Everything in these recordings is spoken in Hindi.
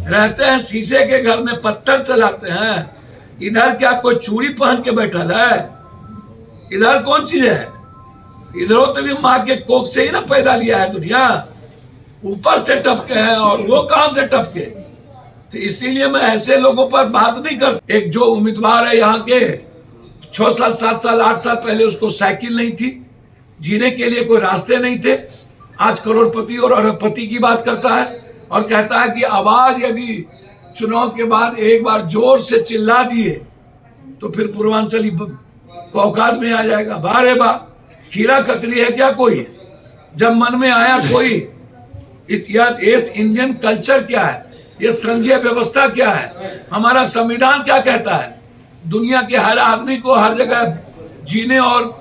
रहते हैं शीशे के घर में, पत्थर चलाते हैं। इधर क्या कोई चूड़ी पहन के बैठल है? इधर कौन चीज है? इधरों तो भी माँ के कोख से ही ना पैदा लिया है दुनिया, ऊपर से टपके हैं। और वो कहां से टपके? तो इसीलिए मैं ऐसे लोगों पर बात नहीं करता। एक जो उम्मीदवार है यहाँ के, 6 साल 7 साल 8 साल पहले उसको साइकिल नहीं थी, जीने के लिए कोई रास्ते नहीं थे, आज करोड़पति और अरबपति की बात करता है और कहता है कि आवाज यदि चुनाव के बाद एक बार जोर से चिल्ला दिए तो फिर पूर्वांचली औकात में आ जाएगा। बारे बा, खीरा ककड़ी है क्या कोई? जब मन में आया कोई, इस इंडियन कल्चर क्या है, ये संघीय व्यवस्था क्या है, हमारा संविधान क्या कहता है, दुनिया के हर आदमी को हर जगह जीने और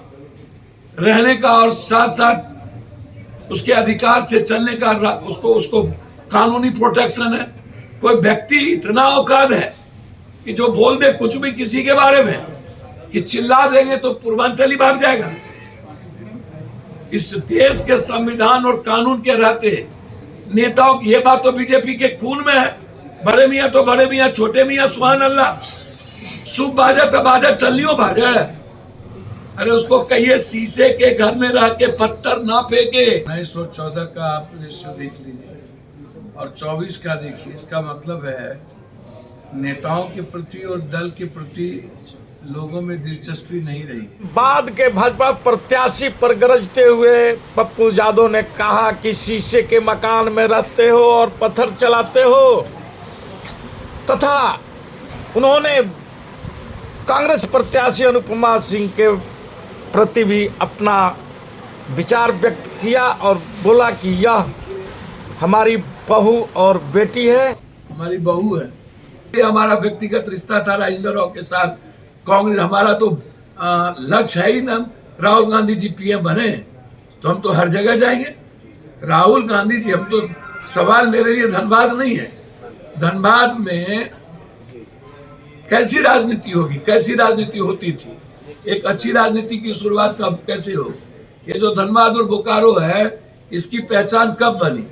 रहने का और साथ साथ उसके अधिकार से चलने का उसको कानूनी प्रोटेक्शन है। कोई व्यक्ति इतना औकात है कि जो बोल दे कुछ भी किसी के बारे में कि चिल्ला देंगे तो पूर्वांचली भाग जाएगा। इस देश के संविधान और कानून के रहते नेताओं की ये बात तो बीजेपी के खून में है। बड़े मियाँ तो बड़े मियाँ, छोटे मियाँ सुभान अल्लाह, सुख बाजा तबाजा चलनियो बाजा। अरे उसको कहिए शीशे के घर में रह के पत्थर ना फेंके। 1914 का आप रेशियो देख लीजिए और 24 का देखिए। इसका मतलब है नेताओं के प्रति और दल के प्रति लोगों में दिलचस्पी नहीं रही। बाद के भाजपा प्रत्याशी पर गरजते हुए पप्पू यादव ने कहा कि शीशे के मकान में रहते हो और पत्थर चलाते हो, तथा उन्होंने कांग्रेस प्रत्याशी अनुपमा सिंह के प्रति भी अपना विचार व्यक्त किया और बोला कि यह हमारी बहू और बेटी है। हमारी बहू है। ये हमारा व्यक्तिगत रिश्ता था राजेंद्र राव के साथ। कांग्रेस हमारा तो लक्ष्य है ही ना, राहुल गांधी जी पीएम बने तो हम तो हर जगह जाएंगे। राहुल गांधी जी, हम तो, सवाल मेरे लिए धनबाद नहीं है। धनबाद में कैसी राजनीति होगी, कैसी राजनीति होती थी, एक अच्छी राजनीति की शुरुआत कब कैसे हो? ये जो धनबाद और बोकारो है, इसकी पहचान कब बनी?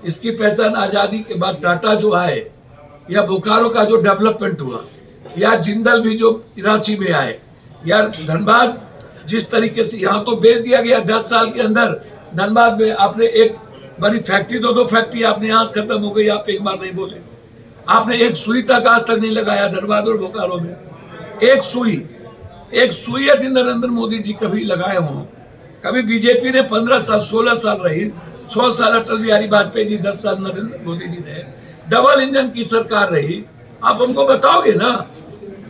इसकी पहचान आजादी के बाद टाटा जो आए, या बोकारो का जो डेवलपमेंट हुआ, या जिंदल भी जो रांची में आए, या धनबाद जिस तरीके से यहाँ तो बेच दिया गया 10 साल के अंदर। धनबाद में आपने एक बड़ी फैक्ट्री, 2 फैक्ट्री आपने यहाँ खत्म हो गई, आप एक बार नहीं बोले। आपने एक सुई तक आज तक नहीं लगाया धनबाद और बोकारो में। एक सुई यदि नरेंद्र मोदी जी कभी लगाए हों, कभी बीजेपी ने 15 साल 16 साल रही, 6 साल अटल बिहारी वाजपेयी जी, 10 साल नरेंद्र मोदी जी ने, डबल इंजन की सरकार रही। आप हमको बताओगे ना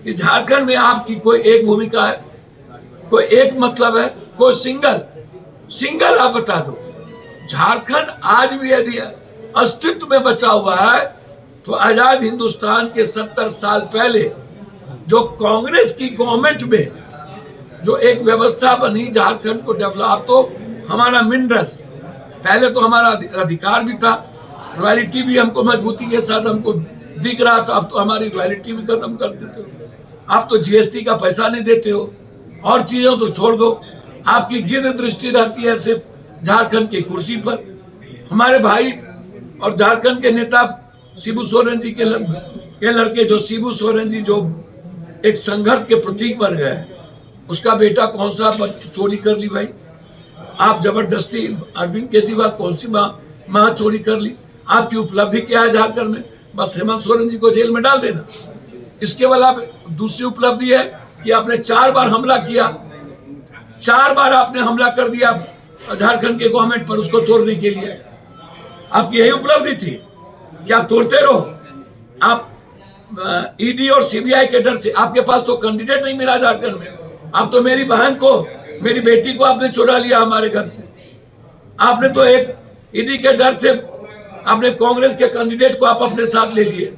कि झारखंड में आपकी कोई एक भूमिका है, कोई एक मतलब है, कोई सिंगल आप बता दो। झारखंड आज भी यदि अस्तित्व में बचा हुआ है तो आजाद हिंदुस्तान के 70 साल पहले जो कांग्रेस की गवर्नमेंट में जो एक व्यवस्था बनी झारखंड को डेवलप, तो हमारा मिनरल्स, पहले तो हमारा अधिकार भी था, रॉयल्टी भी हमको मजबूती के साथ हमको दिख रहा था। अब तो हमारी रॉयल्टी भी खत्म कर देते हो। आप तो जीएसटी का पैसा नहीं देते हो, और चीजों तो छोड़ दो। आपकी गिद्ध दृष्टि रहती है सिर्फ झारखंड की कुर्सी पर। हमारे भाई और झारखंड के नेता शिबू सोरेन जी के लड़के, जो शिबू सोरेन जी जो एक संघर्ष के प्रतीक बन गए, उसका बेटा कौन सा चोरी कर ली भाई? आप जबरदस्ती, अरविंद केजरीवाल कौन सी माँ चोरी कर ली? आपकी उपलब्धि क्या है झारखंड में? बस हेमंत सोरेन जी को जेल में डाल देना। इसके बाद दूसरी उपलब्धि है कि आपने 4 बार हमला किया, 4 बार आपने हमला कर दिया झारखंड के गवर्नमेंट पर, उसको तोड़ने के लिए। आपकी यही उपलब्धि थी कि आप तोड़ते रहो। आप ईडी और सीबीआई के डर से, आपके पास तो कैंडिडेट नहीं मिला झारखंड में। आप तो मेरी बहन को, मेरी बेटी को आपने चुरा लिया हमारे घर से। आपने तो एक ईडी के डर से आपने कांग्रेस के कैंडिडेट को आप अपने साथ ले लिए।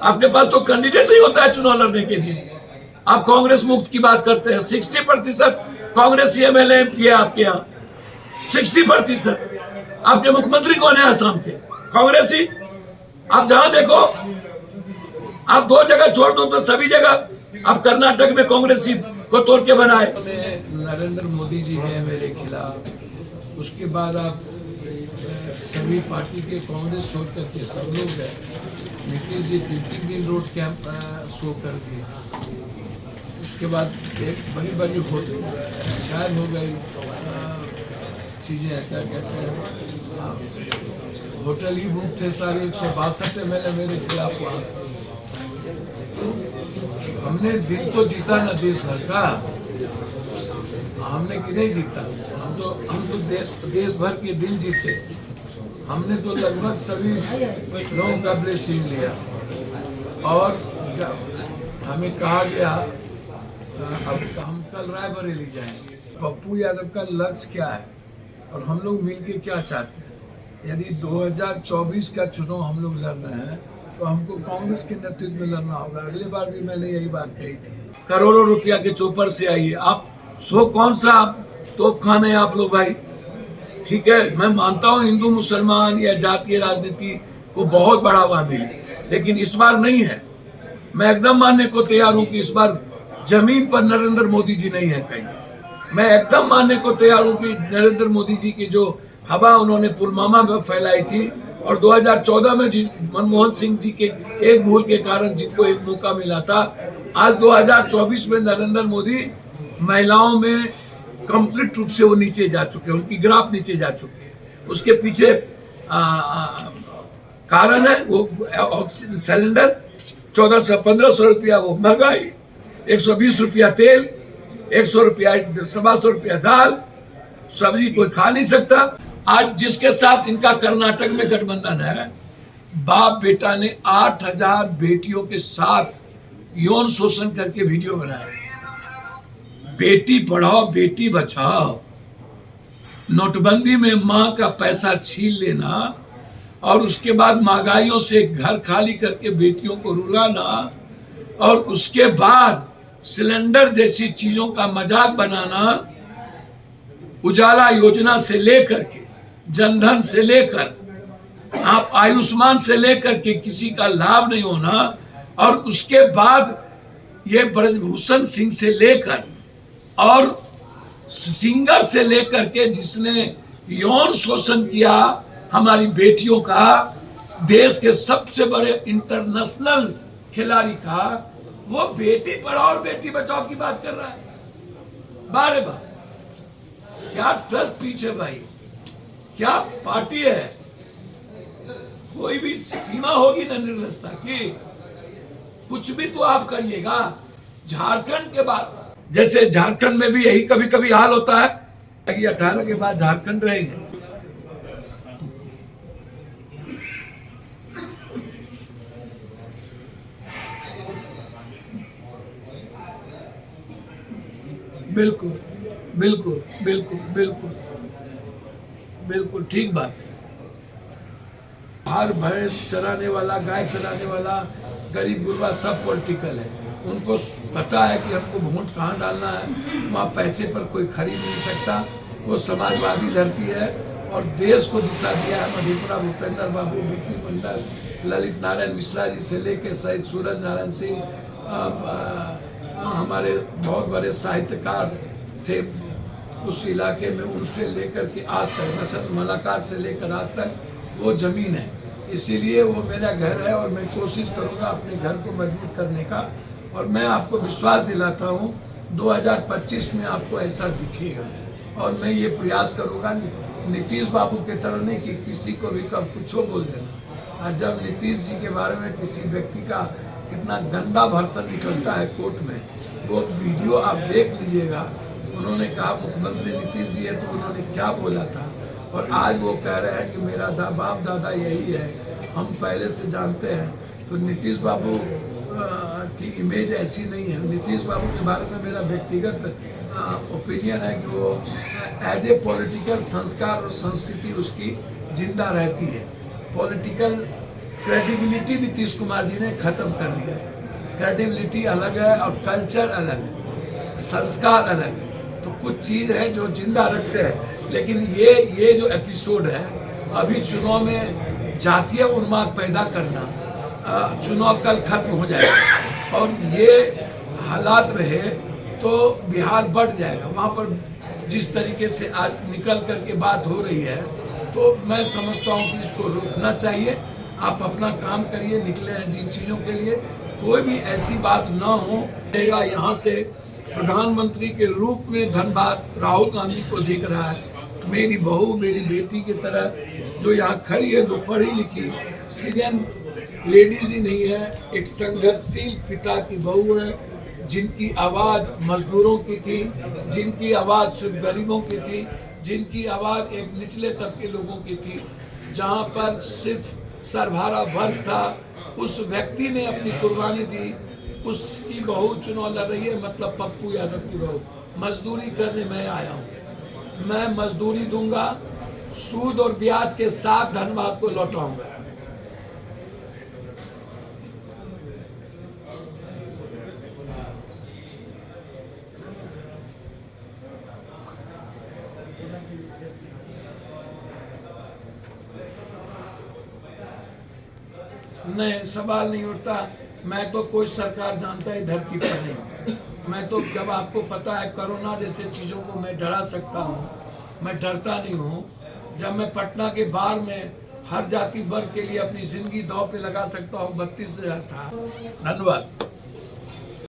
आपके पास तो कैंडिडेट नहीं होता है चुनाव लड़ने के लिए। आप कांग्रेस मुक्त की बात करते हैं। 60% कांग्रेसी एमएलए एमपी है आपके यहाँ, 60%। आपके मुख्यमंत्री कौन है असम के? कांग्रेसी। आप जहां देखो, आप 2 जगह छोड़ दो तो सभी जगह आप कर्नाटक में कांग्रेसी को तोड़ के बनाए। नरेंद्र मोदी जी गए मेरे खिलाफ, उसके बाद आप सभी पार्टी के कांग्रेस छोड़ करके सब लोग गए। नीतीश जी 3 दिन रोड कैंप शो कर दिए। उसके बाद एक बड़ी बड़ी शायद हो गई चीज़ें, क्या कहते हैं, होटल ही बुक थे सारे, 162 MLA मेरे खिलाफ वहाँ। तो हमने दिल तो जीता ना देश भर का, हमने कि नहीं जीता, हम तो देश भर के दिल जीते। हमने तो लगभग सभी लोगों का ब्लेसिंग लिया और हमें कहा गया अब हम कल रायबरेली जाएंगे। पप्पू यादव का लक्ष्य क्या है और हम लोग मिलके क्या चाहते हैं? यदि 2024 का चुनाव हम लोग लड़ रहे हैं तो हमको कांग्रेस के नेतृत्व में लड़ना होगा। अगले बार भी मैंने यही बात कही थी। करोड़ों रुपया के चोपर से आइए आप, कौन सा आप तोप खाने आप लोग भाई, ठीक है। मैं मानता हूँ हिंदू मुसलमान या जातीय राजनीति को बहुत बढ़ावा मिले, लेकिन इस बार नहीं है। मैं एकदम मानने को तैयार हूँ कि इस बार जमीन पर नरेंद्र मोदी जी नहीं है कहीं। मैं एकदम मानने को तैयार हूँ कि नरेंद्र मोदी जी की जो हवा उन्होंने पुलवामा में फैलाई थी और 2014 में मनमोहन सिंह जी के एक भूल के कारण जिनको एक मौका मिला था, आज 2024 में नरेंद्र मोदी महिलाओं में कंप्लीट रूप से वो नीचे जा चुके हैं, उनकी ग्राफ नीचे जा चुकी है। उसके पीछे कारण है वो ऑक्सीजन सिलेंडर 1400-1500 रुपया वो महंगाई, 120 रुपया तेल, 100 रुपया 125 रुपया दाल, सब्जी कोई खा नहीं सकता। आज जिसके साथ इनका कर्नाटक में गठबंधन है, बाप बेटा ने 8000 बेटियों के साथ यौन शोषण करके वीडियो बनाया। बेटी पढ़ाओ बेटी बचाओ, नोटबंदी में माँ का पैसा छीन लेना और उसके बाद महंगाइयों से घर खाली करके बेटियों को रुलाना और उसके बाद सिलेंडर जैसी चीजों का मजाक बनाना, उजाला योजना से लेकर के जनधन से लेकर आप आयुष्मान से लेकर के किसी का लाभ नहीं होना, और उसके बाद ये ब्रजभूषण सिंह से लेकर और सिंगर से लेकर के जिसने यौन शोषण किया हमारी बेटियों का, देश के सबसे बड़े इंटरनेशनल खिलाड़ी का, वो बेटी पढ़ाओ और बेटी बचाओ की बात कर रहा है। बारे बार क्या ट्रस्ट पीछे भाई, क्या पार्टी है? कोई भी सीमा होगी ना निर्लजता की। कुछ भी तो आप करिएगा। झारखंड के बाद, जैसे झारखंड में भी यही कभी कभी हाल होता है कि 18 के बाद झारखंड रहेंगे। बिल्कुल बिल्कुल बिल्कुल बिल्कुल बिल्कुल ठीक बात है। हर भैंस चराने वाला, गाय चराने वाला, गरीब गुरबा सब पॉलिटिकल है। उनको पता है कि हमको वोट कहाँ डालना है, वहाँ पैसे पर कोई खरीद नहीं सकता। वो समाजवादी धरती है और देश को दिशा दिया है मधेपुरा भूपेंद्र बाबू, बीपी मंडल, ललित नारायण मिश्रा जी से लेकर शहीद सूरज नारायण सिंह, हमारे बहुत बड़े साहित्यकार थे उस इलाके में, उनसे लेकर के आज तक, नक्षत्र मलाकार से लेकर आज तक वो जमीन है। इसीलिए वो मेरा घर है और मैं कोशिश करूँगा अपने घर को मजबूत करने का। और मैं आपको विश्वास दिलाता हूँ 2025 में आपको ऐसा दिखेगा। और मैं ये प्रयास करूँगा नीतीश बाबू के तरह नहीं कि किसी को भी कब कुछ बोल देना। आज जब नीतीश जी के बारे में किसी व्यक्ति का कितना गंदा भर्सन निकलता है कोर्ट में, वो वीडियो आप देख लीजिएगा। उन्होंने कहा मुख्यमंत्री नीतीश जी है तो उन्होंने क्या बोला था, और आज वो कह रहे हैं कि मेरा बाप दादा यही है, हम पहले से जानते हैं। तो नीतीश बाबू की इमेज ऐसी नहीं है। नीतीश बाबू के बारे में मेरा व्यक्तिगत ओपिनियन है कि वो एज ए पॉलिटिकल संस्कार और संस्कृति उसकी जिंदा रहती है। पॉलिटिकल क्रेडिबिलिटी नीतीश कुमार जी ने ख़त्म कर लिया है। क्रेडिबिलिटी अलग है और कल्चर अलग है, संस्कार अलग है। तो कुछ चीज़ है जो जिंदा रखते हैं। लेकिन ये जो एपिसोड है अभी चुनाव में जातीय उन्माद पैदा करना, चुनाव कल खत्म हो जाएगा और ये हालात रहे तो बिहार बढ़ जाएगा। वहाँ पर जिस तरीके से आज निकल करके बात हो रही है, तो मैं समझता हूँ कि इसको रोकना चाहिए। आप अपना काम करिए, निकले हैं जिन चीज़ों के लिए, कोई भी ऐसी बात ना हो। यहाँ से प्रधानमंत्री के रूप में धनबाद राहुल गांधी को देख रहा है, मेरी बहू, मेरी बेटी की तरह जो यहाँ खड़ी है, जो पढ़ी लिखी सीजन लेडीज ही नहीं है, एक संघर्षशील पिता की बहू है, जिनकी आवाज़ मजदूरों की थी, जिनकी आवाज़ सिर्फ गरीबों की थी, जिनकी आवाज़ एक निचले तबके लोगों की थी, जहाँ पर सिर्फ सरभरा वर्ग था, उस व्यक्ति ने अपनी कुर्बानी दी, उसकी बहू चुनाव लड़ रही है, मतलब पप्पू यादव की बहू। मजदूरी करने मैं आया हूँ, मैं मजदूरी दूंगा, सूद और ब्याज के साथ धनबाद को लौटाऊंगा। नहीं, सवाल नहीं उठता। मैं तो कोई सरकार जानता है धरती पर नहीं। मैं तो, जब आपको पता है कोरोना जैसे चीज़ों को मैं डरा सकता हूँ, मैं डरता नहीं हूँ। जब मैं पटना के बार में हर जाति वर्ग के लिए अपनी जिंदगी दांव पे लगा सकता हूँ, 32,000 था। धन्यवाद।